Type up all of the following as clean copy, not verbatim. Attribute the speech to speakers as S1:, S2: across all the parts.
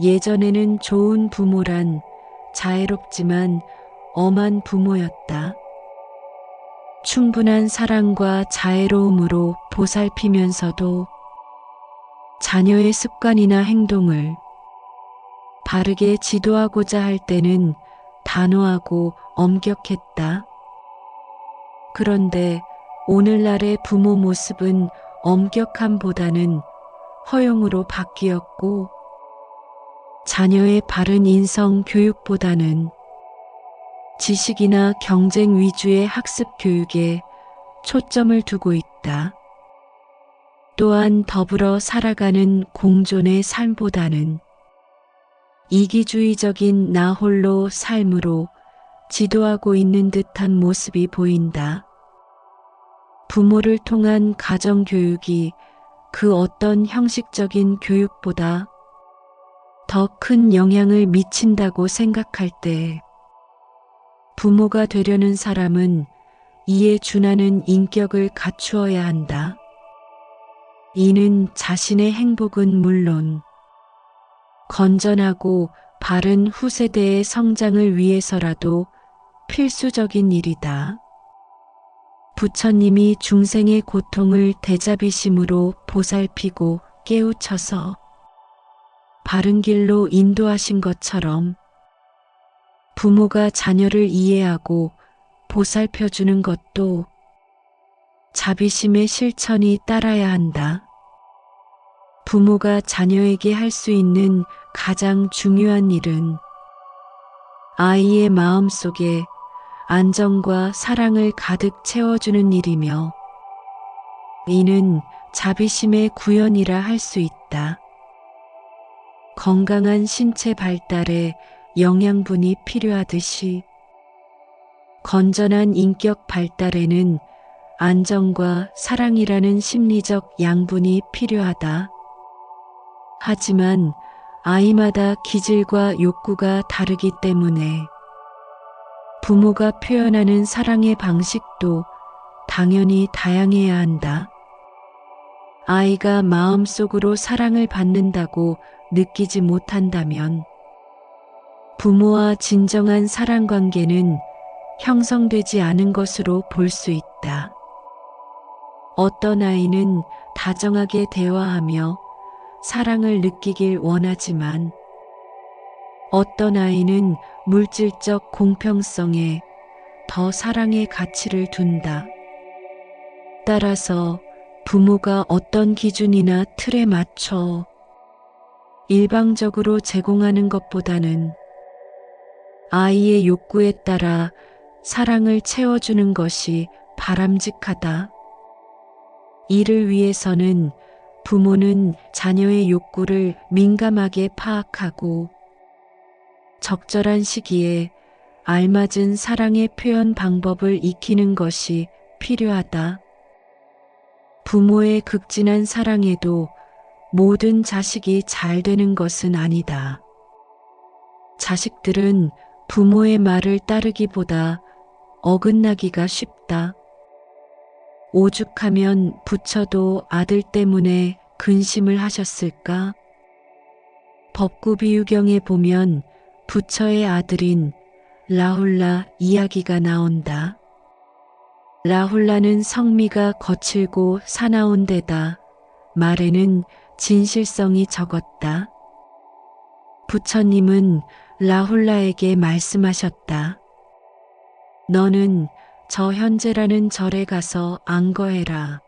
S1: 예전에는 좋은 부모란 자애롭지만 엄한 부모였다. 충분한 사랑과 자애로움으로 보살피면서도 자녀의 습관이나 행동을 바르게 지도하고자 할 때는 단호하고 엄격했다. 그런데 오늘날의 부모 모습은 엄격함보다는 허용으로 바뀌었고, 자녀의 바른 인성 교육보다는 지식이나 경쟁 위주의 학습 교육에 초점을 두고 있다. 또한 더불어 살아가는 공존의 삶보다는 이기주의적인 나 홀로 삶으로 지도하고 있는 듯한 모습이 보인다. 부모를 통한 가정교육이 그 어떤 형식적인 교육보다 더 큰 영향을 미친다고 생각할 때 부모가 되려는 사람은 이에 준하는 인격을 갖추어야 한다. 이는 자신의 행복은 물론 건전하고 바른 후세대의 성장을 위해서라도 필수적인 일이다. 부처님이 중생의 고통을 대자비심으로 보살피고 깨우쳐서 바른 길로 인도하신 것처럼 부모가 자녀를 이해하고 보살펴주는 것도 자비심의 실천이 따라야 한다. 부모가 자녀에게 할 수 있는 가장 중요한 일은 아이의 마음속에 안정과 사랑을 가득 채워주는 일이며, 이는 자비심의 구현이라 할 수 있다. 건강한 신체 발달에 영양분이 필요하듯이 건전한 인격 발달에는 안정과 사랑이라는 심리적 양분이 필요하다. 하지만 아이마다 기질과 욕구가 다르기 때문에 부모가 표현하는 사랑의 방식도 당연히 다양해야 한다. 아이가 마음속으로 사랑을 받는다고 느끼지 못한다면 부모와 진정한 사랑 관계는 형성되지 않은 것으로 볼 수 있다. 어떤 아이는 다정하게 대화하며 사랑을 느끼길 원하지만, 어떤 아이는 물질적 공평성에 더 사랑의 가치를 둔다. 따라서 부모가 어떤 기준이나 틀에 맞춰 일방적으로 제공하는 것보다는 아이의 욕구에 따라 사랑을 채워주는 것이 바람직하다. 이를 위해서는 부모는 자녀의 욕구를 민감하게 파악하고 적절한 시기에 알맞은 사랑의 표현 방법을 익히는 것이 필요하다. 부모의 극진한 사랑에도 모든 자식이 잘 되는 것은 아니다. 자식들은 부모의 말을 따르기보다 어긋나기가 쉽다. 오죽하면 부처도 아들 때문에 근심을 하셨을까? 법구비유경에 보면 부처의 아들인 라훌라 이야기가 나온다. 라훌라는 성미가 거칠고 사나운 데다 말에는 진실성이 적었다. 부처님은 라훌라에게 말씀하셨다. 너는 저 현재라는 절에 가서 안거해라.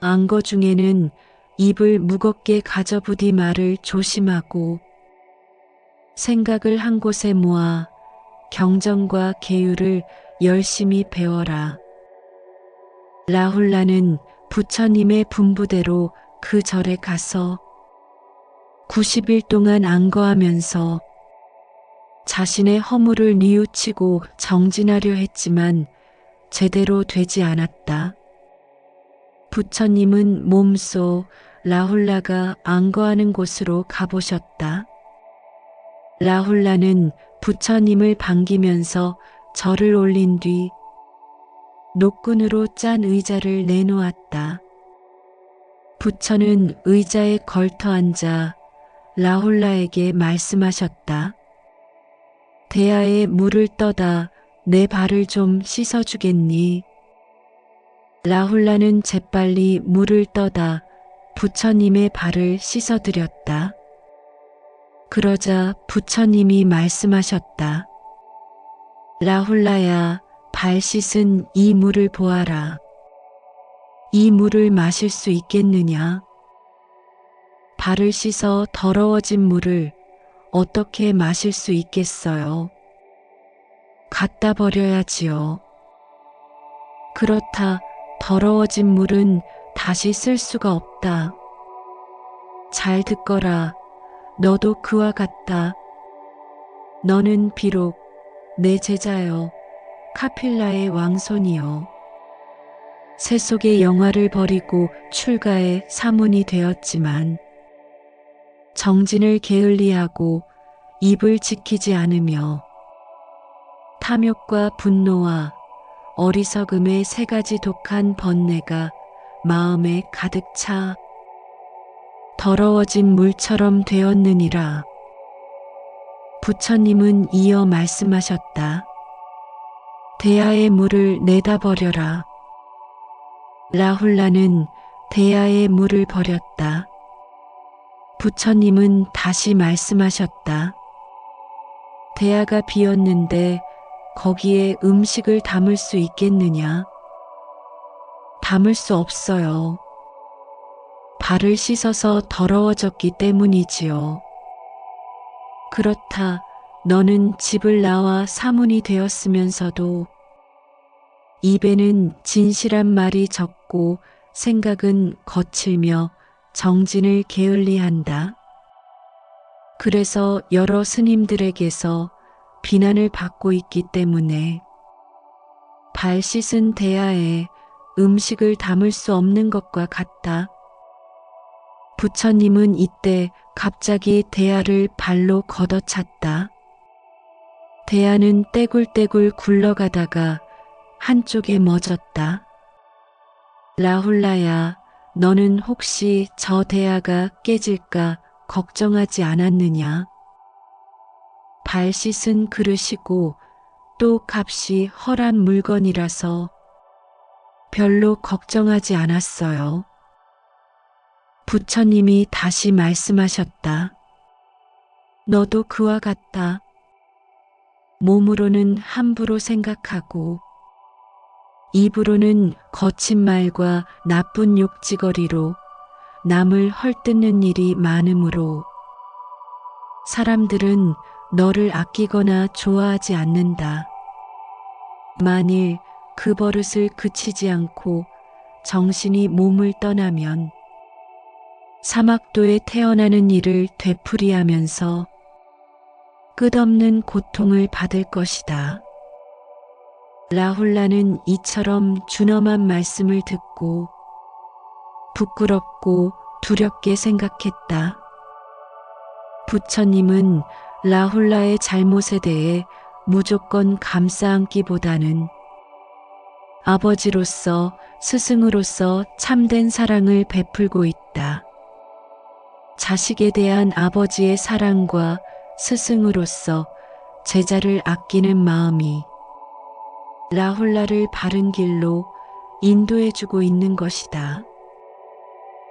S1: 안거 중에는 입을 무겁게 가져부디 말을 조심하고 생각을 한 곳에 모아 경전과 계율을 열심히 배워라. 라훌라는 부처님의 분부대로 그 절에 가서 90일 동안 안거하면서 자신의 허물을 뉘우치고 정진하려 했지만 제대로 되지 않았다. 부처님은 몸소 라훌라가 안거하는 곳으로 가보셨다. 라훌라는 부처님을 반기면서 절을 올린 뒤 노끈으로 짠 의자를 내놓았다. 부처는 의자에 걸터 앉아 라홀라에게 말씀하셨다. 대야에 물을 떠다 내 발을 좀 씻어주겠니? 라홀라는 재빨리 물을 떠다 부처님의 발을 씻어드렸다. 그러자 부처님이 말씀하셨다. 라홀라야, 발 씻은 이 물을 보아라. 이 물을 마실 수 있겠느냐? 발을 씻어 더러워진 물을 어떻게 마실 수 있겠어요? 갖다 버려야지요. 그렇다, 더러워진 물은 다시 쓸 수가 없다. 잘 듣거라. 너도 그와 같다. 너는 비록 내 제자여, 카필라의 왕손이여. 세속의 영화를 버리고 출가의 사문이 되었지만 정진을 게을리하고 입을 지키지 않으며 탐욕과 분노와 어리석음의 세 가지 독한 번뇌가 마음에 가득 차 더러워진 물처럼 되었느니라. 부처님은 이어 말씀하셨다. 대야의 물을 내다 버려라. 라홀라는 대야의 물을 버렸다. 부처님은 다시 말씀하셨다. 대야가 비었는데 거기에 음식을 담을 수 있겠느냐? 담을 수 없어요. 발을 씻어서 더러워졌기 때문이지요. 그렇다, 너는 집을 나와 사문이 되었으면서도 입에는 진실한 말이 적고 생각은 거칠며 정진을 게을리한다. 그래서 여러 스님들에게서 비난을 받고 있기 때문에 발 씻은 대야에 음식을 담을 수 없는 것과 같다. 부처님은 이때 갑자기 대야를 발로 걷어찼다. 대야는 떼굴떼굴 굴러가다가 한쪽에 멎었다. 라홀라야, 너는 혹시 저 대야가 깨질까 걱정하지 않았느냐? 발 씻은 그릇이고 또 값이 헐한 물건이라서 별로 걱정하지 않았어요. 부처님이 다시 말씀하셨다. 너도 그와 같다. 몸으로는 함부로 생각하고 입으로는 거친 말과 나쁜 욕지거리로 남을 헐뜯는 일이 많으므로 사람들은 너를 아끼거나 좋아하지 않는다. 만일 그 버릇을 그치지 않고 정신이 몸을 떠나면 사막도에 태어나는 일을 되풀이하면서 끝없는 고통을 받을 것이다. 라홀라는 이처럼 준엄한 말씀을 듣고 부끄럽고 두렵게 생각했다. 부처님은 라홀라의 잘못에 대해 무조건 감싸안기보다는 아버지로서 스승으로서 참된 사랑을 베풀고 있다. 자식에 대한 아버지의 사랑과 스승으로서 제자를 아끼는 마음이 라홀라를 바른 길로 인도해주고 있는 것이다.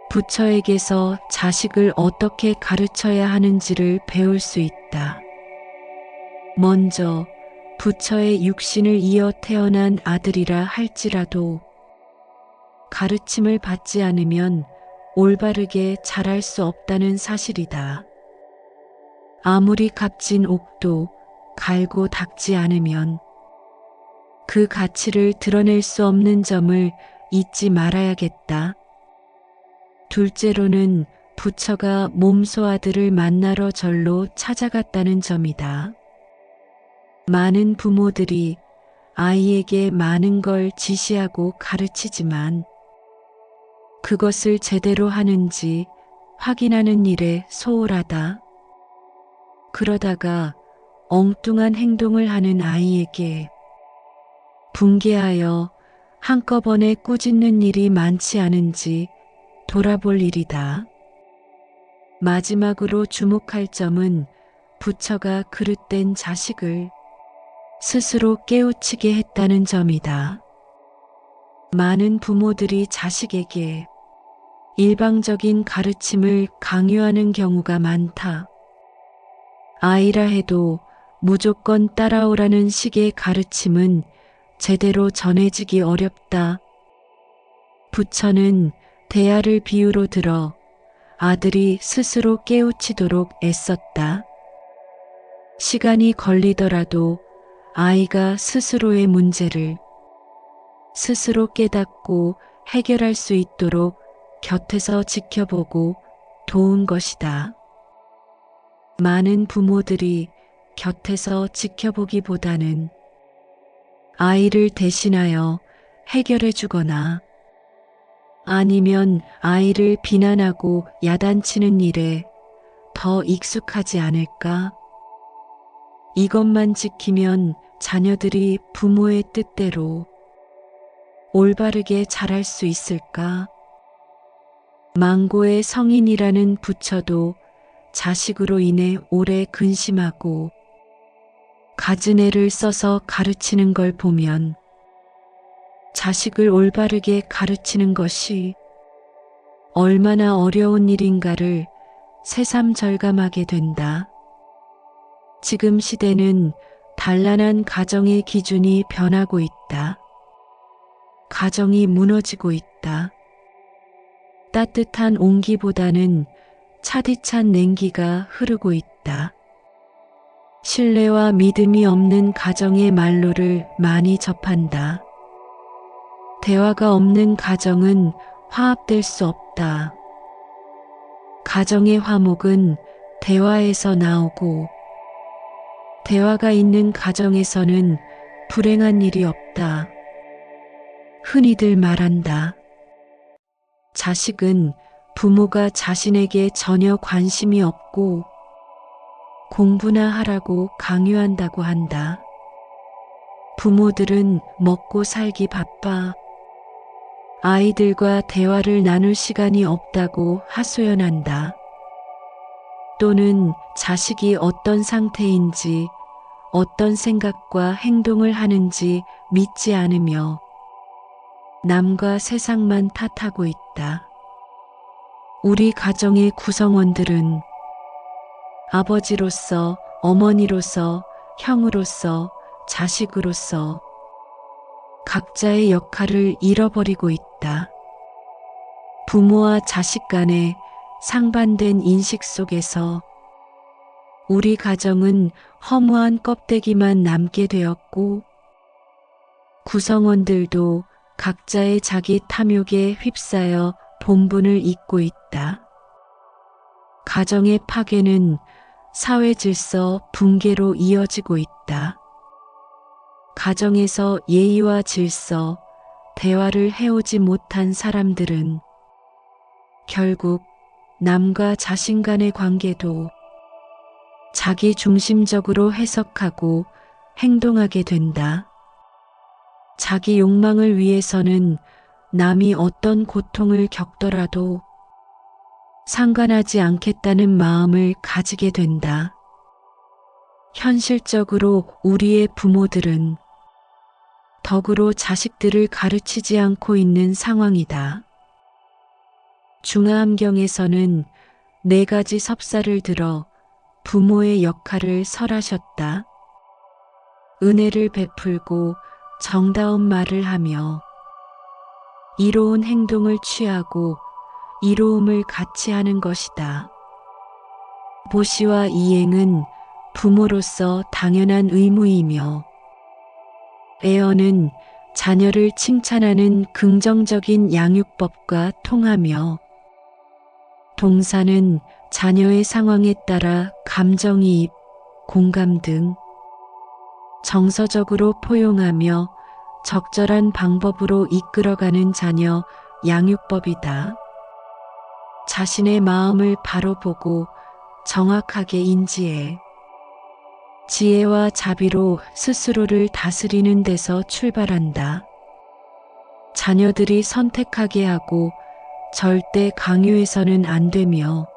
S1: 부처에게서 자식을 어떻게 가르쳐야 하는지를 배울 수 있다. 먼저 부처의 육신을 이어 태어난 아들이라 할지라도 가르침을 받지 않으면 올바르게 자랄 수 없다는 사실이다. 아무리 값진 옥도 갈고 닦지 않으면 그 가치를 드러낼 수 없는 점을 잊지 말아야겠다. 둘째로는 부처가 몸소 아들을 만나러 절로 찾아갔다는 점이다. 많은 부모들이 아이에게 많은 걸 지시하고 가르치지만 그것을 제대로 하는지 확인하는 일에 소홀하다. 그러다가 엉뚱한 행동을 하는 아이에게 붕괴하여 한꺼번에 꾸짖는 일이 많지 않은지 돌아볼 일이다. 마지막으로 주목할 점은 부처가 그릇된 자식을 스스로 깨우치게 했다는 점이다. 많은 부모들이 자식에게 일방적인 가르침을 강요하는 경우가 많다. 아이라 해도 무조건 따라오라는 식의 가르침은 제대로 전해지기 어렵다. 부처는 대야를 비유로 들어 아들이 스스로 깨우치도록 애썼다. 시간이 걸리더라도 아이가 스스로의 문제를 스스로 깨닫고 해결할 수 있도록 곁에서 지켜보고 도운 것이다. 많은 부모들이 곁에서 지켜보기보다는 아이를 대신하여 해결해 주거나 아니면 아이를 비난하고 야단치는 일에 더 익숙하지 않을까? 이것만 지키면 자녀들이 부모의 뜻대로 올바르게 자랄 수 있을까? 망고의 성인이라는 부처도 자식으로 인해 오래 근심하고 갖은 애를 써서 가르치는 걸 보면 자식을 올바르게 가르치는 것이 얼마나 어려운 일인가를 새삼절감하게 된다. 지금 시대는 단란한 가정의 기준이 변하고 있다. 가정이 무너지고 있다. 따뜻한 온기보다는 차디찬 냉기가 흐르고 있다. 신뢰와 믿음이 없는 가정의 말로를 많이 접한다. 대화가 없는 가정은 화합될 수 없다. 가정의 화목은 대화에서 나오고 대화가 있는 가정에서는 불행한 일이 없다. 흔히들 말한다. 자식은 부모가 자신에게 전혀 관심이 없고 공부나 하라고 강요한다고 한다. 부모들은 먹고 살기 바빠 아이들과 대화를 나눌 시간이 없다고 하소연한다. 또는 자식이 어떤 상태인지 어떤 생각과 행동을 하는지 믿지 않으며 남과 세상만 탓하고 있다. 우리 가정의 구성원들은 아버지로서, 어머니로서, 형으로서, 자식으로서 각자의 역할을 잃어버리고 있다. 부모와 자식 간의 상반된 인식 속에서 우리 가정은 허무한 껍데기만 남게 되었고 구성원들도 각자의 자기 탐욕에 휩싸여 본분을 잊고 있다. 가정의 파괴는 사회 질서 붕괴로 이어지고 있다. 가정에서 예의와 질서, 대화를 해오지 못한 사람들은 결국 남과 자신 간의 관계도 자기 중심적으로 해석하고 행동하게 된다. 자기 욕망을 위해서는 남이 어떤 고통을 겪더라도 상관하지 않겠다는 마음을 가지게 된다. 현실적으로 우리의 부모들은 덕으로 자식들을 가르치지 않고 있는 상황이다. 중화암경에서는 4가지 섭사를 들어 부모의 역할을 설하셨다. 은혜를 베풀고 정다운 말을 하며 이로운 행동을 취하고 이로움을 같이 하는 것이다. 보시와 이행은 부모로서 당연한 의무이며 애언은 자녀를 칭찬하는 긍정적인 양육법과 통하며 동사는 자녀의 상황에 따라 감정이입, 공감 등 정서적으로 포용하며 적절한 방법으로 이끌어가는 자녀 양육법이다. 자신의 마음을 바로 보고 정확하게 인지해 지혜와 자비로 스스로를 다스리는 데서 출발한다. 자녀들이 선택하게 하고 절대 강요해서는 안 되며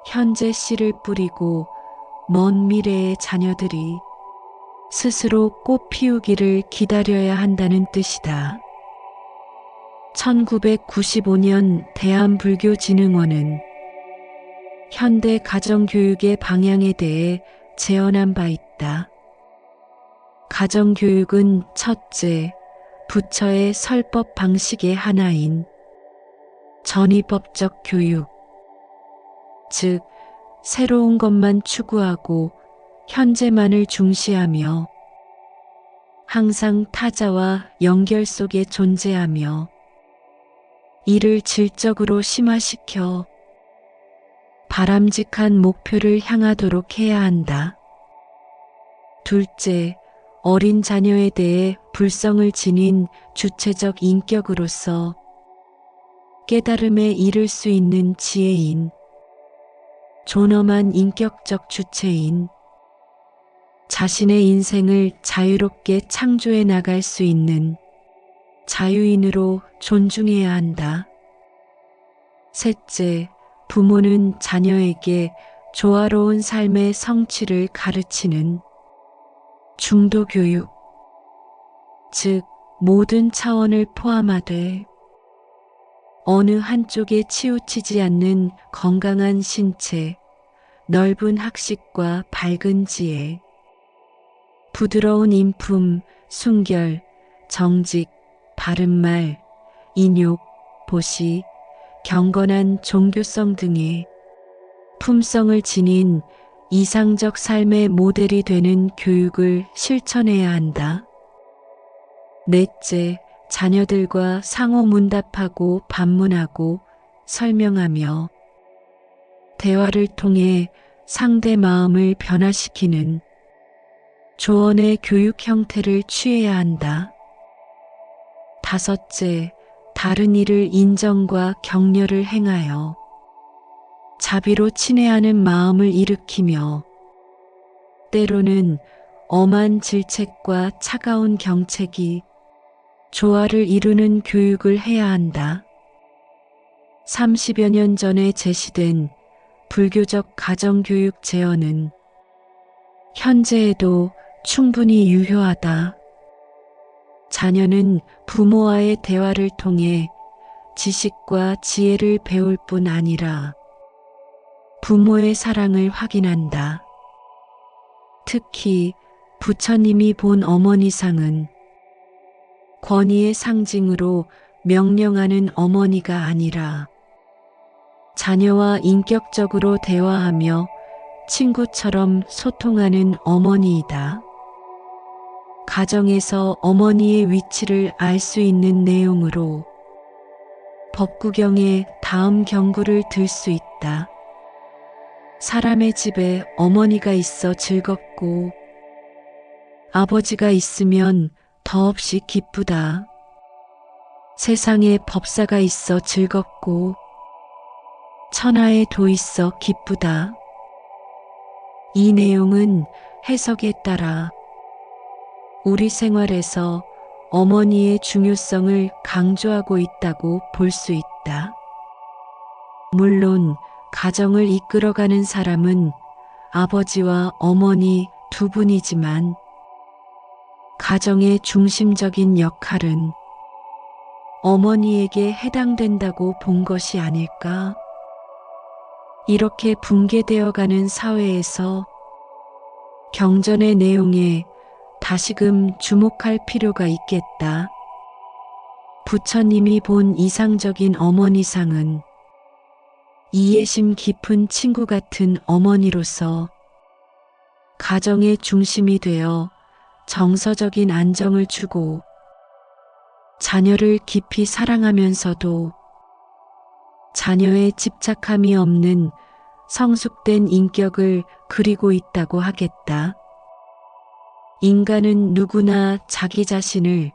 S1: 현재 씨를 뿌리고 먼 미래의 자녀들이 스스로 꽃 피우기를 기다려야 한다는 뜻이다. 1995년 대한불교진흥원은 현대 가정교육의 방향에 대해 제언한 바 있다. 가정교육은 첫째, 부처의 설법 방식의 하나인 전위법적 교육, 즉 새로운 것만 추구하고 현재만을 중시하며 항상 타자와 연결 속에 존재하며 이를 질적으로 심화시켜 바람직한 목표를 향하도록 해야 한다. 둘째, 어린 자녀에 대해 불성을 지닌 주체적 인격으로서 깨달음에 이를 수 있는 지혜인, 존엄한 인격적 주체인, 자신의 인생을 자유롭게 창조해 나갈 수 있는 자유인으로 존중해야 한다. 셋째, 부모는 자녀에게 조화로운 삶의 성취를 가르치는 중도교육, 즉 모든 차원을 포함하되 어느 한쪽에 치우치지 않는 건강한 신체, 넓은 학식과 밝은 지혜, 부드러운 인품, 순결, 정직, 바른말, 인욕, 보시, 경건한 종교성 등의 품성을 지닌 이상적 삶의 모델이 되는 교육을 실천해야 한다. 넷째, 자녀들과 상호 문답하고 반문하고 설명하며 대화를 통해 상대 마음을 변화시키는 조언의 교육 형태를 취해야 한다. 다섯째, 다른 이를 인정과 격려를 행하여 자비로 친애하는 마음을 일으키며 때로는 엄한 질책과 차가운 경책이 조화를 이루는 교육을 해야 한다. 30여 년 전에 제시된 불교적 가정교육 제언은 현재에도 충분히 유효하다. 자녀는 부모와의 대화를 통해 지식과 지혜를 배울 뿐 아니라 부모의 사랑을 확인한다. 특히 부처님이 본 어머니상은 권위의 상징으로 명령하는 어머니가 아니라 자녀와 인격적으로 대화하며 친구처럼 소통하는 어머니이다. 가정에서 어머니의 위치를 알 수 있는 내용으로 법구경의 다음 경구를 들 수 있다. 사람의 집에 어머니가 있어 즐겁고 아버지가 있으면 더없이 기쁘다. 세상에 법사가 있어 즐겁고 천하에 도 있어 기쁘다. 이 내용은 해석에 따라 우리 생활에서 어머니의 중요성을 강조하고 있다고 볼 수 있다. 물론 가정을 이끌어가는 사람은 아버지와 어머니 두 분이지만 가정의 중심적인 역할은 어머니에게 해당된다고 본 것이 아닐까? 이렇게 붕괴되어가는 사회에서 경전의 내용에 다시금 주목할 필요가 있겠다. 부처님이 본 이상적인 어머니상은 이해심 깊은 친구 같은 어머니로서 가정의 중심이 되어 정서적인 안정을 주고 자녀를 깊이 사랑하면서도 자녀의 집착함이 없는 성숙된 인격을 그리고 있다고 하겠다. 인간은 누구나 자기 자신을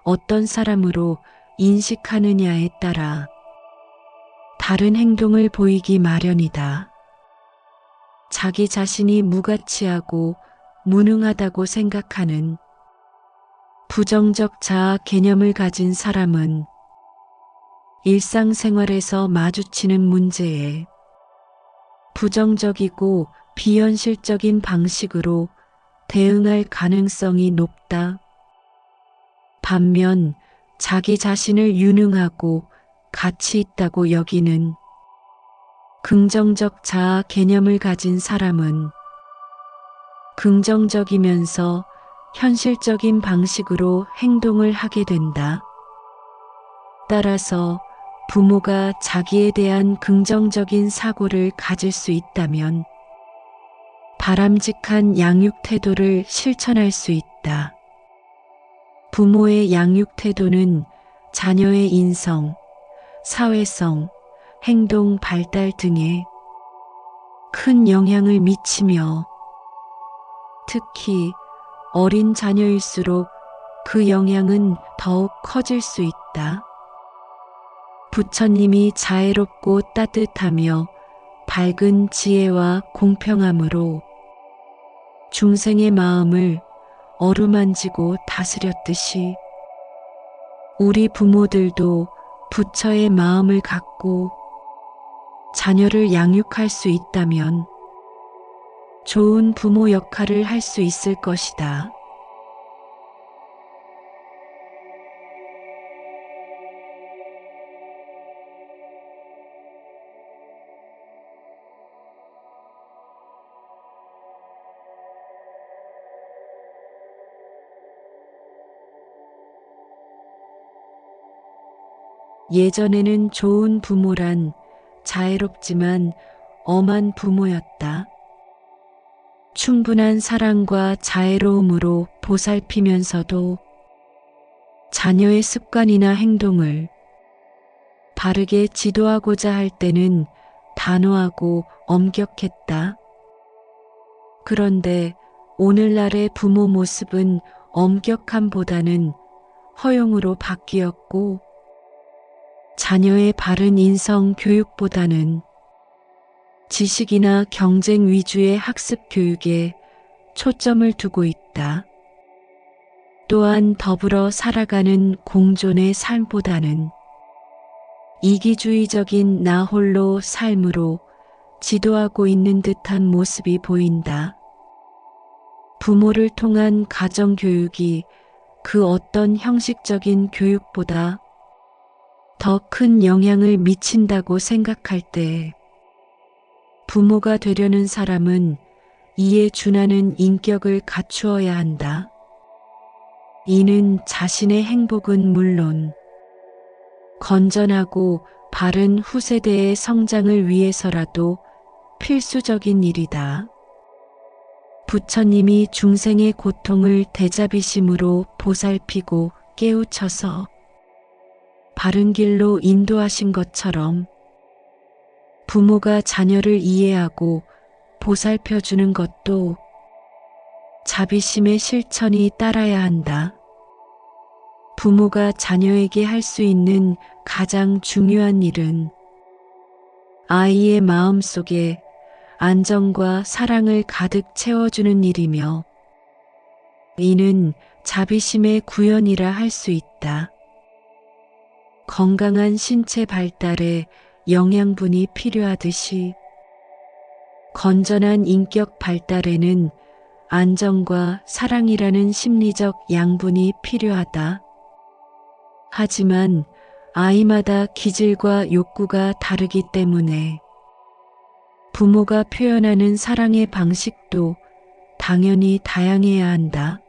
S1: 어떤 사람으로 인식하느냐에 따라 다른 행동을 보이기 마련이다. 자기 자신이 무가치하고 무능하다고 생각하는 부정적 자아 개념을 가진 사람은 일상생활에서 마주치는 문제에 부정적이고 비현실적인 방식으로 대응할 가능성이 높다. 반면 자기 자신을 유능하고 가치 있다고 여기는 긍정적 자아 개념을 가진 사람은 긍정적이면서 현실적인 방식으로 행동을 하게 된다. 따라서 부모가 자기에 대한 긍정적인 사고를 가질 수 있다면 바람직한 양육 태도를 실천할 수 있다. 부모의 양육 태도는 자녀의 인성, 사회성, 행동 발달 등에 큰 영향을 미치며 특히 어린 자녀일수록 그 영향은 더욱 커질 수 있다. 부처님이 자애롭고 따뜻하며 밝은 지혜와 공평함으로 중생의 마음을 어루만지고 다스렸듯이 우리 부모들도 부처의 마음을 갖고 자녀를 양육할 수 있다면 좋은 부모 역할을 할 수 있을 것이다. 예전에는 좋은 부모란 자애롭지만 엄한 부모였다. 충분한 사랑과 자애로움으로 보살피면서도 자녀의 습관이나 행동을 바르게 지도하고자 할 때는 단호하고 엄격했다. 그런데 오늘날의 부모 모습은 엄격함보다는 허용으로 바뀌었고 자녀의 바른 인성 교육보다는 지식이나 경쟁 위주의 학습 교육에 초점을 두고 있다. 또한 더불어 살아가는 공존의 삶보다는 이기주의적인 나 홀로 삶으로 지도하고 있는 듯한 모습이 보인다. 부모를 통한 가정교육이 그 어떤 형식적인 교육보다 더 큰 영향을 미친다고 생각할 때 부모가 되려는 사람은 이에 준하는 인격을 갖추어야 한다. 이는 자신의 행복은 물론 건전하고 바른 후세대의 성장을 위해서라도 필수적인 일이다. 부처님이 중생의 고통을 대자비심으로 보살피고 깨우쳐서 바른 길로 인도하신 것처럼 부모가 자녀를 이해하고 보살펴주는 것도 자비심의 실천이 따라야 한다. 부모가 자녀에게 할 수 있는 가장 중요한 일은 아이의 마음속에 안정과 사랑을 가득 채워주는 일이며 이는 자비심의 구현이라 할 수 있다. 건강한 신체 발달에 영양분이 필요하듯이 건전한 인격 발달에는 안정과 사랑이라는 심리적 양분이 필요하다. 하지만 아이마다 기질과 욕구가 다르기 때문에 부모가 표현하는 사랑의 방식도 당연히 다양해야 한다.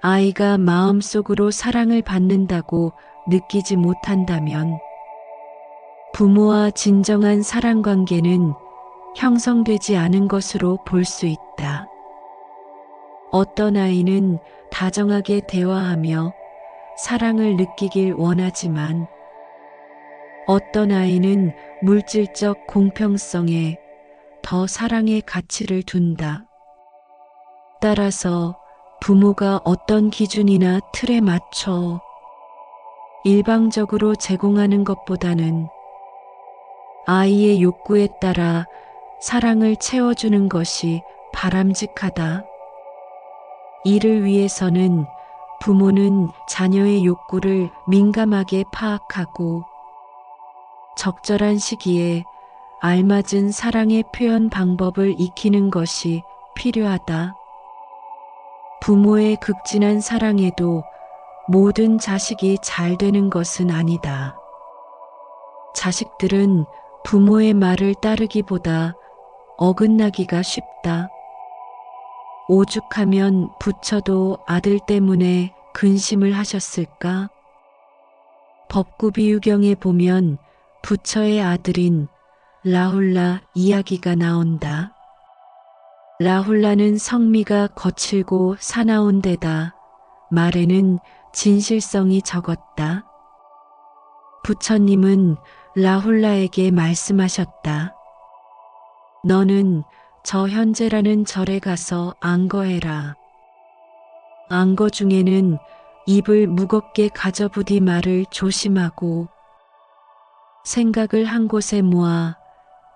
S1: 아이가 마음속으로 사랑을 받는다고 느끼지 못한다면 부모와 진정한 사랑 관계는 형성되지 않은 것으로 볼 수 있다. 어떤 아이는 다정하게 대화하며 사랑을 느끼길 원하지만 어떤 아이는 물질적 공평성에 더 사랑의 가치를 둔다. 따라서 부모가 어떤 기준이나 틀에 맞춰 일방적으로 제공하는 것보다는 아이의 욕구에 따라 사랑을 채워주는 것이 바람직하다. 이를 위해서는 부모는 자녀의 욕구를 민감하게 파악하고 적절한 시기에 알맞은 사랑의 표현 방법을 익히는 것이 필요하다. 부모의 극진한 사랑에도 모든 자식이 잘 되는 것은 아니다. 자식들은 부모의 말을 따르기보다 어긋나기가 쉽다. 오죽하면 부처도 아들 때문에 근심을 하셨을까? 법구비유경에 보면 부처의 아들인 라훌라 이야기가 나온다. 라훌라는 성미가 거칠고 사나운 데다 말에는 진실성이 적었다. 부처님은 라훌라에게 말씀하셨다. 너는 저 현재라는 절에 가서 안거해라. 안거 중에는 입을 무겁게 가져부디 말을 조심하고 생각을 한 곳에 모아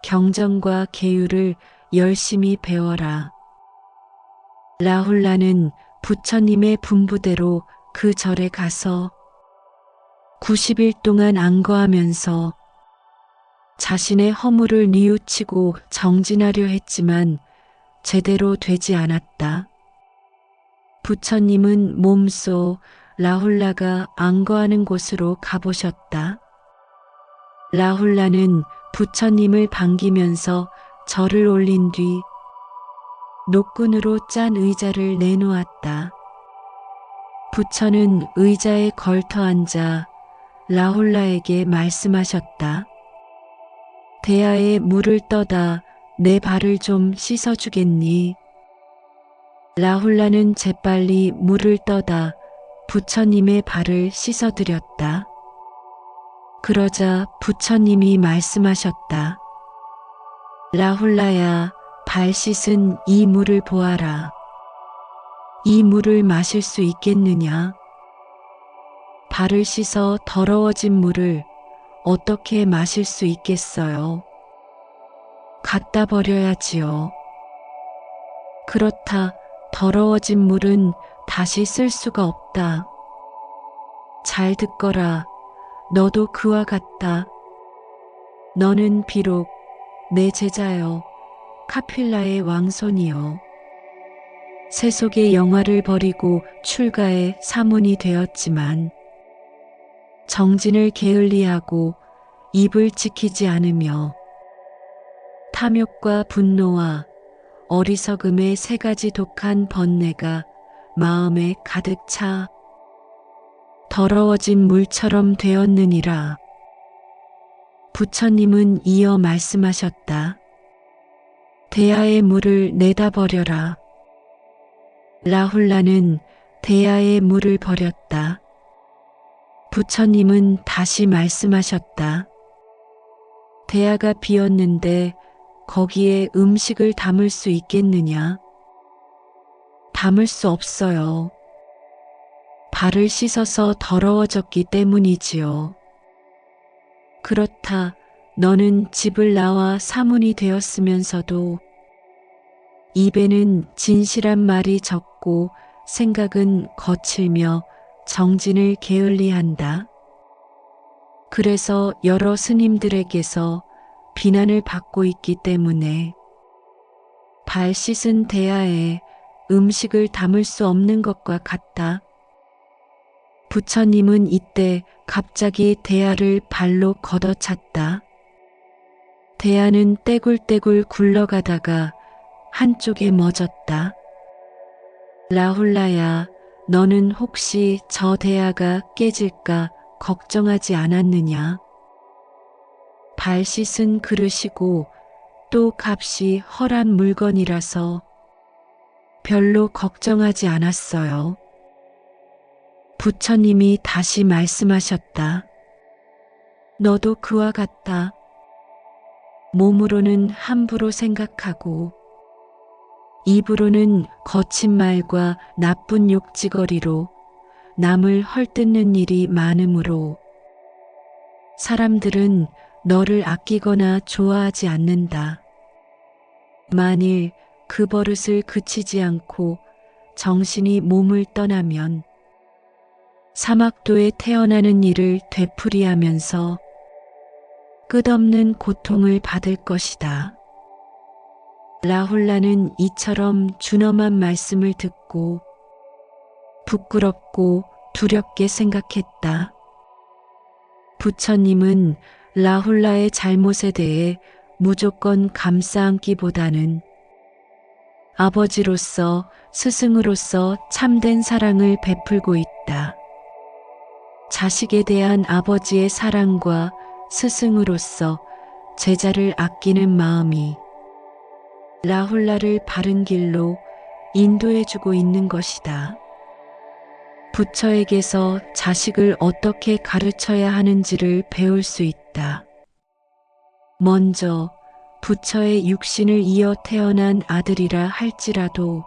S1: 경전과 계율을 열심히 배워라. 라훌라는 부처님의 분부대로 그 절에 가서 90일 동안 안거하면서 자신의 허물을 뉘우치고 정진하려 했지만 제대로 되지 않았다. 부처님은 몸소 라훌라가 안거하는 곳으로 가보셨다. 라훌라는 부처님을 반기면서 절을 올린 뒤 노끈으로 짠 의자를 내놓았다. 부처는 의자에 걸터 앉아 라훌라에게 말씀하셨다. 대야에 물을 떠다 내 발을 좀 씻어주겠니? 라훌라는 재빨리 물을 떠다 부처님의 발을 씻어드렸다. 그러자 부처님이 말씀하셨다. 라훌라야, 발 씻은 이 물을 보아라. 이 물을 마실 수 있겠느냐? 발을 씻어 더러워진 물을 어떻게 마실 수 있겠어요? 갖다 버려야지요. 그렇다, 더러워진 물은 다시 쓸 수가 없다. 잘 듣거라. 너도 그와 같다. 너는 비록 내 제자여, 카필라의 왕손이여. 세속의 영화를 버리고 출가의 사문이 되었지만 정진을 게을리하고 입을 지키지 않으며 탐욕과 분노와 어리석음의 세 가지 독한 번뇌가 마음에 가득 차 더러워진 물처럼 되었느니라. 부처님은 이어 말씀하셨다. 대야의 물을 내다 버려라. 라훌라는 대야의 물을 버렸다. 부처님은 다시 말씀하셨다. 대야가 비었는데 거기에 음식을 담을 수 있겠느냐? 담을 수 없어요. 발을 씻어서 더러워졌기 때문이지요. 그렇다, 너는 집을 나와 사문이 되었으면서도 입에는 진실한 말이 적고 생각은 거칠며 정진을 게을리한다. 그래서 여러 스님들에게서 비난을 받고 있기 때문에 발 씻은 대야에 음식을 담을 수 없는 것과 같다. 부처님은 이때 갑자기 대야를 발로 걷어찼다. 대야는 떼굴떼굴 굴러가다가 한쪽에 멎었다. 라훌라야, 너는 혹시 저 대야가 깨질까 걱정하지 않았느냐? 발 씻은 그릇이고 또 값이 헐한 물건이라서 별로 걱정하지 않았어요. 부처님이 다시 말씀하셨다. 너도 그와 같다. 몸으로는 함부로 생각하고 입으로는 거친 말과 나쁜 욕지거리로 남을 헐뜯는 일이 많으므로 사람들은 너를 아끼거나 좋아하지 않는다. 만일 그 버릇을 그치지 않고 정신이 몸을 떠나면 사막도에 태어나는 일을 되풀이하면서 끝없는 고통을 받을 것이다. 라훌라는 이처럼 준엄한 말씀을 듣고 부끄럽고 두렵게 생각했다. 부처님은 라훌라의 잘못에 대해 무조건 감싸안기보다는 아버지로서 스승으로서 참된 사랑을 베풀고 있다. 자식에 대한 아버지의 사랑과 스승으로서 제자를 아끼는 마음이 라훌라를 바른 길로 인도해주고 있는 것이다. 부처에게서 자식을 어떻게 가르쳐야 하는지를 배울 수 있다. 먼저 부처의 육신을 이어 태어난 아들이라 할지라도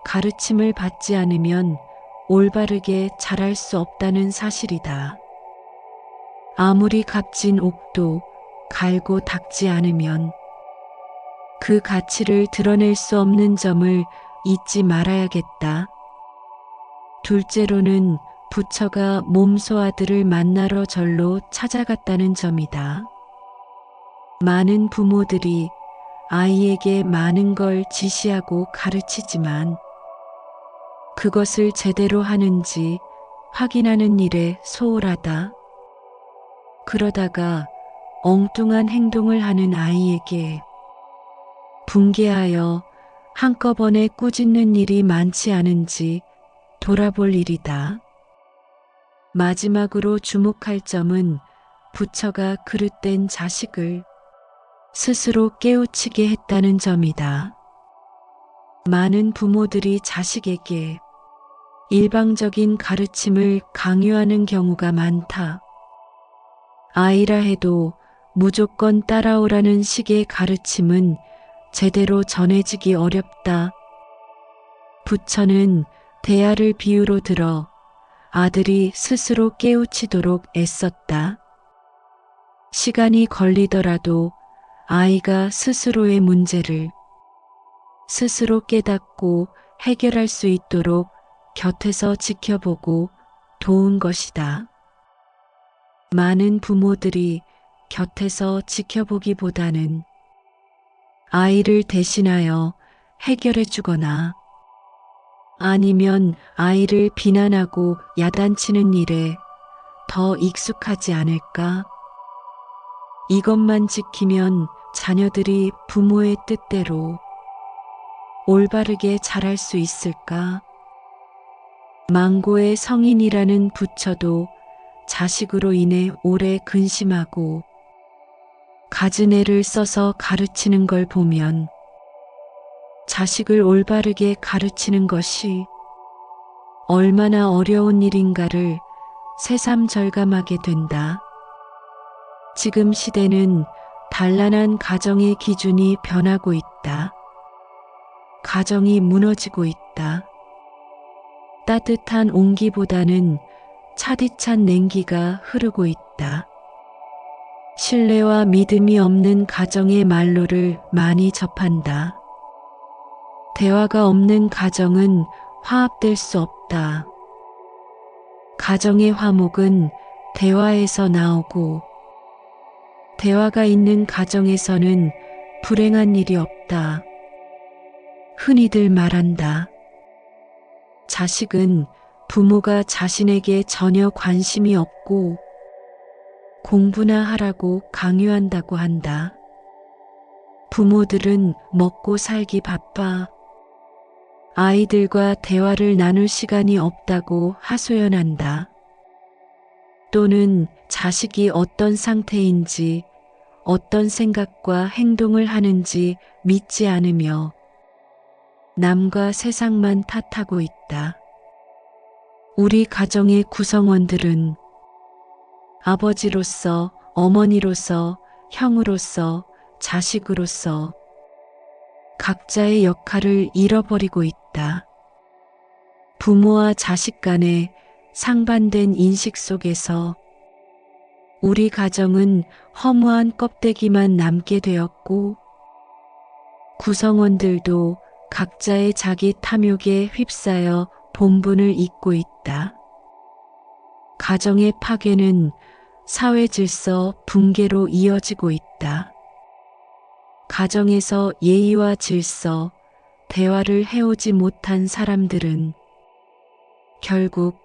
S1: 가르침을 받지 않으면 올바르게 자랄 수 없다는 사실이다. 아무리 값진 옥도 갈고 닦지 않으면 그 가치를 드러낼 수 없는 점을 잊지 말아야겠다. 둘째로는 부처가 몸소 아들을 만나러 절로 찾아갔다는 점이다. 많은 부모들이 아이에게 많은 걸 지시하고 가르치지만 그것을 제대로 하는지 확인하는 일에 소홀하다. 그러다가 엉뚱한 행동을 하는 아이에게 분개하여 한꺼번에 꾸짖는 일이 많지 않은지 돌아볼 일이다. 마지막으로 주목할 점은 부처가 그릇된 자식을 스스로 깨우치게 했다는 점이다. 많은 부모들이 자식에게 일방적인 가르침을 강요하는 경우가 많다. 아이라 해도 무조건 따라오라는 식의 가르침은 제대로 전해지기 어렵다. 부처는 대야를 비유로 들어 아들이 스스로 깨우치도록 애썼다. 시간이 걸리더라도 아이가 스스로의 문제를 스스로 깨닫고 해결할 수 있도록 곁에서 지켜보고 도운 것이다. 많은 부모들이 곁에서 지켜보기보다는 아이를 대신하여 해결해 주거나 아니면 아이를 비난하고 야단치는 일에 더 익숙하지 않을까? 이것만 지키면 자녀들이 부모의 뜻대로 올바르게 자랄 수 있을까? 망고의 성인이라는 부처도 자식으로 인해 오래 근심하고 갖은 애를 써서 가르치는 걸 보면 자식을 올바르게 가르치는 것이 얼마나 어려운 일인가를 새삼절감하게 된다. 지금 시대는 단란한 가정의 기준이 변하고 있다. 가정이 무너지고 있다. 따뜻한 온기보다는 차디찬 냉기가 흐르고 있다. 신뢰와 믿음이 없는 가정의 말로를 많이 접한다. 대화가 없는 가정은 화합될 수 없다. 가정의 화목은 대화에서 나오고 대화가 있는 가정에서는 불행한 일이 없다. 흔히들 말한다. 자식은 부모가 자신에게 전혀 관심이 없고 공부나 하라고 강요한다고 한다. 부모들은 먹고 살기 바빠 아이들과 대화를 나눌 시간이 없다고 하소연한다. 또는 자식이 어떤 상태인지 어떤 생각과 행동을 하는지 믿지 않으며 남과 세상만 탓하고 있다. 우리 가정의 구성원들은 아버지로서, 어머니로서, 형으로서, 자식으로서 각자의 역할을 잃어버리고 있다. 부모와 자식 간의 상반된 인식 속에서 우리 가정은 허무한 껍데기만 남게 되었고 구성원들도 각자의 자기 탐욕에 휩싸여 본분을 잊고 있다. 가정의 파괴는 사회 질서 붕괴로 이어지고 있다. 가정에서 예의와 질서, 대화를 해오지 못한 사람들은 결국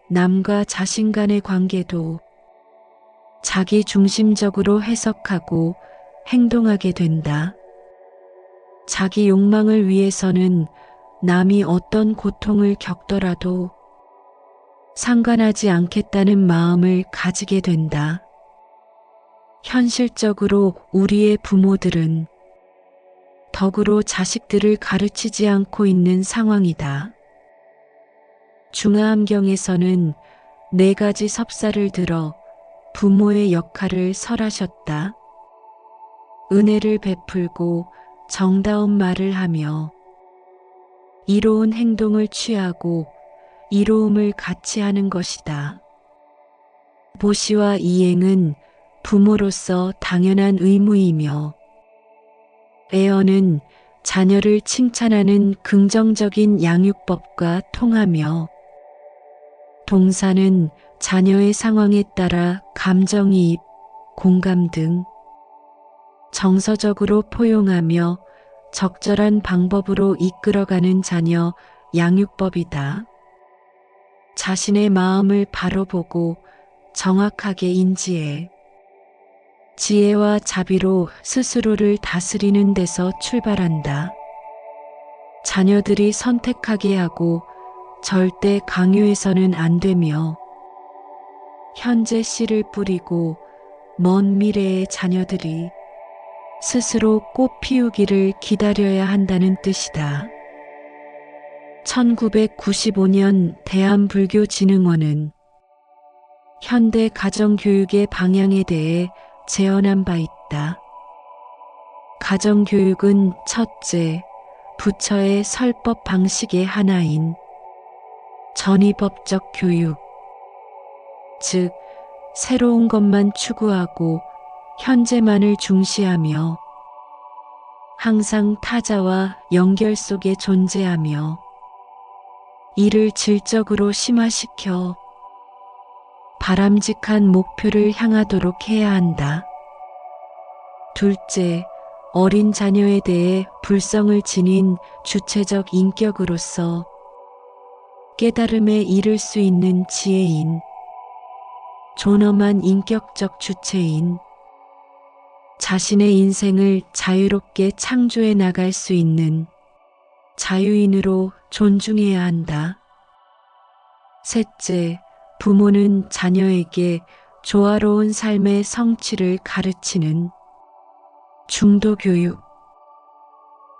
S1: 남과 자신 간의 관계도 자기 중심적으로 해석하고 행동하게 된다. 자기 욕망을 위해서는 남이 어떤 고통을 겪더라도 상관하지 않겠다는 마음을 가지게 된다. 현실적으로 우리의 부모들은 덕으로 자식들을 가르치지 않고 있는 상황이다. 중화암경에서는 4가지 섭사를 들어 부모의 역할을 설하셨다. 은혜를 베풀고 정다운 말을 하며 이로운 행동을 취하고 이로움을 같이 하는 것이다. 보시와 이행은 부모로서 당연한 의무이며 애언은 자녀를 칭찬하는 긍정적인 양육법과 통하며 동사는 자녀의 상황에 따라 감정이입, 공감 등 정서적으로 포용하며 적절한 방법으로 이끌어가는 자녀 양육법이다. 자신의 마음을 바로 보고 정확하게 인지해 지혜와 자비로 스스로를 다스리는 데서 출발한다. 자녀들이 선택하게 하고 절대 강요해서는 안 되며 현재 씨를 뿌리고 먼 미래의 자녀들이 스스로 꽃 피우기를 기다려야 한다는 뜻이다. 1995년 대한불교진흥원은 현대 가정교육의 방향에 대해 제언한 바 있다. 가정교육은 첫째, 부처의 설법 방식의 하나인 전위법적 교육, 즉 새로운 것만 추구하고 현재만을 중시하며 항상 타자와 연결 속에 존재하며 이를 질적으로 심화시켜 바람직한 목표를 향하도록 해야 한다. 둘째, 어린 자녀에 대해 불성을 지닌 주체적 인격으로서 깨달음에 이를 수 있는 지혜인, 존엄한 인격적 주체인, 자신의 인생을 자유롭게 창조해 나갈 수 있는 자유인으로 존중해야 한다. 셋째, 부모는 자녀에게 조화로운 삶의 성취를 가르치는 중도교육,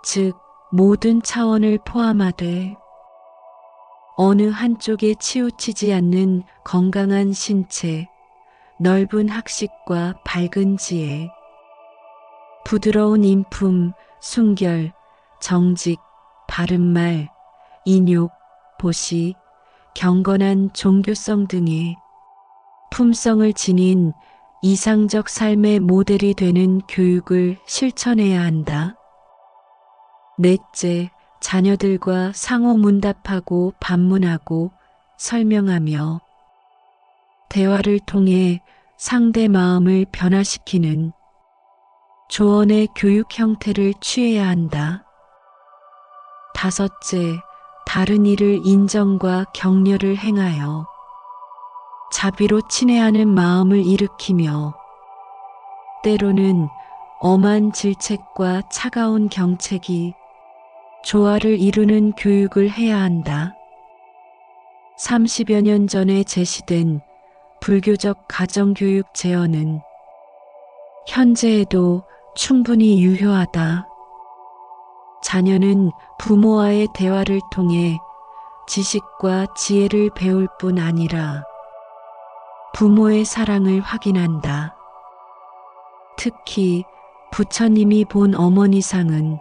S1: 즉 모든 차원을 포함하되 어느 한쪽에 치우치지 않는 건강한 신체, 넓은 학식과 밝은 지혜, 부드러운 인품, 순결, 정직, 바른말, 인욕, 보시, 경건한 종교성 등의 품성을 지닌 이상적 삶의 모델이 되는 교육을 실천해야 한다. 넷째, 자녀들과 상호 문답하고 반문하고 설명하며 대화를 통해 상대 마음을 변화시키는 조언의 교육 형태를 취해야 한다. 다섯째, 다른 이를 인정과 격려를 행하여 자비로 친애하는 마음을 일으키며 때로는 엄한 질책과 차가운 경책이 조화를 이루는 교육을 해야 한다. 30여 년 전에 제시된 불교적 가정교육 제언은 현재에도 충분히 유효하다. 자녀는 부모와의 대화를 통해 지식과 지혜를 배울 뿐 아니라 부모의 사랑을 확인한다. 특히 부처님이 본 어머니상은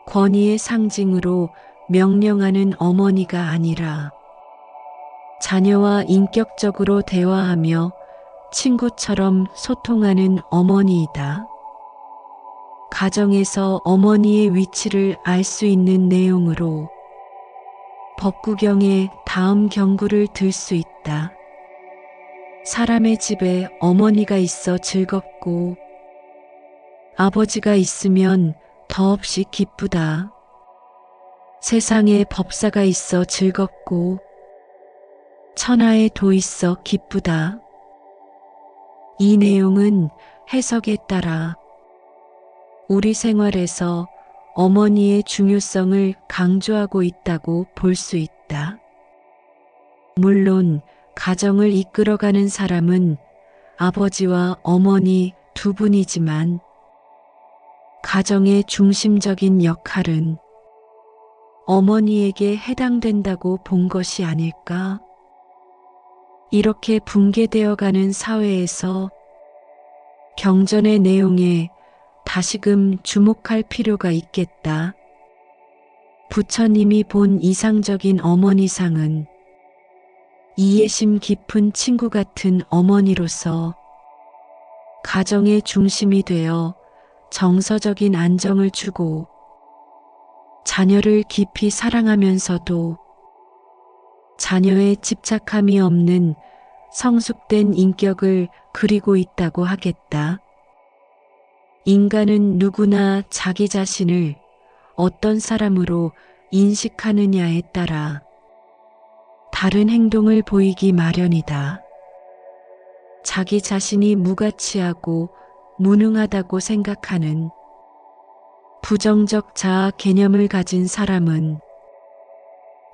S1: 권위의 상징으로 명령하는 어머니가 아니라 자녀와 인격적으로 대화하며 친구처럼 소통하는 어머니이다. 가정에서 어머니의 위치를 알 수 있는 내용으로 법구경의 다음 경구를 들 수 있다. 사람의 집에 어머니가 있어 즐겁고 아버지가 있으면 더없이 기쁘다. 세상에 법사가 있어 즐겁고 천하에 도 있어 기쁘다. 이 내용은 해석에 따라 우리 생활에서 어머니의 중요성을 강조하고 있다고 볼 수 있다. 물론 가정을 이끌어가는 사람은 아버지와 어머니 두 분이지만 가정의 중심적인 역할은 어머니에게 해당된다고 본 것이 아닐까? 이렇게 붕괴되어가는 사회에서 경전의 내용에 다시금 주목할 필요가 있겠다. 부처님이 본 이상적인 어머니상은 이해심 깊은 친구 같은 어머니로서 가정의 중심이 되어 정서적인 안정을 주고 자녀를 깊이 사랑하면서도 자녀의 집착함이 없는 성숙된 인격을 그리고 있다고 하겠다. 인간은 누구나 자기 자신을 어떤 사람으로 인식하느냐에 따라 다른 행동을 보이기 마련이다. 자기 자신이 무가치하고 무능하다고 생각하는 부정적 자아 개념을 가진 사람은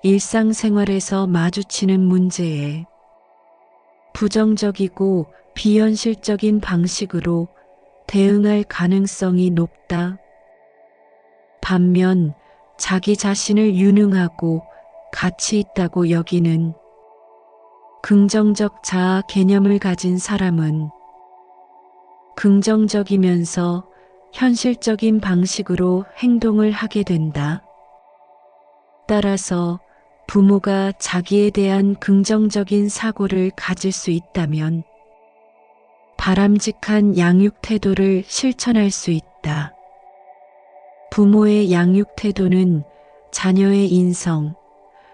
S1: 일상생활에서 마주치는 문제에 부정적이고 비현실적인 방식으로 대응할 가능성이 높다. 반면 자기 자신을 유능하고 가치 있다고 여기는 긍정적 자아 개념을 가진 사람은 긍정적이면서 현실적인 방식으로 행동을 하게 된다. 따라서 부모가 자기에 대한 긍정적인 사고를 가질 수 있다면 바람직한 양육 태도를 실천할 수 있다. 부모의 양육 태도는 자녀의 인성,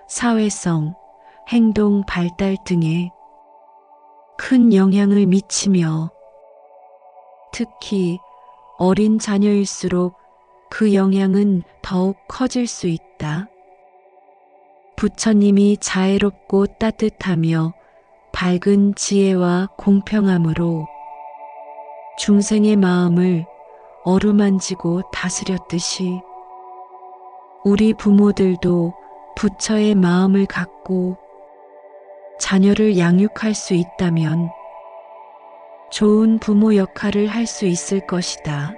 S1: 사회성, 행동 발달 등에 큰 영향을 미치며 특히 어린 자녀일수록 그 영향은 더욱 커질 수 있다. 부처님이 자애롭고 따뜻하며 밝은 지혜와 공평함으로 중생의 마음을 어루만지고 다스렸듯이 우리 부모들도 부처의 마음을 갖고 자녀를 양육할 수 있다면 좋은 부모 역할을 할 수 있을 것이다.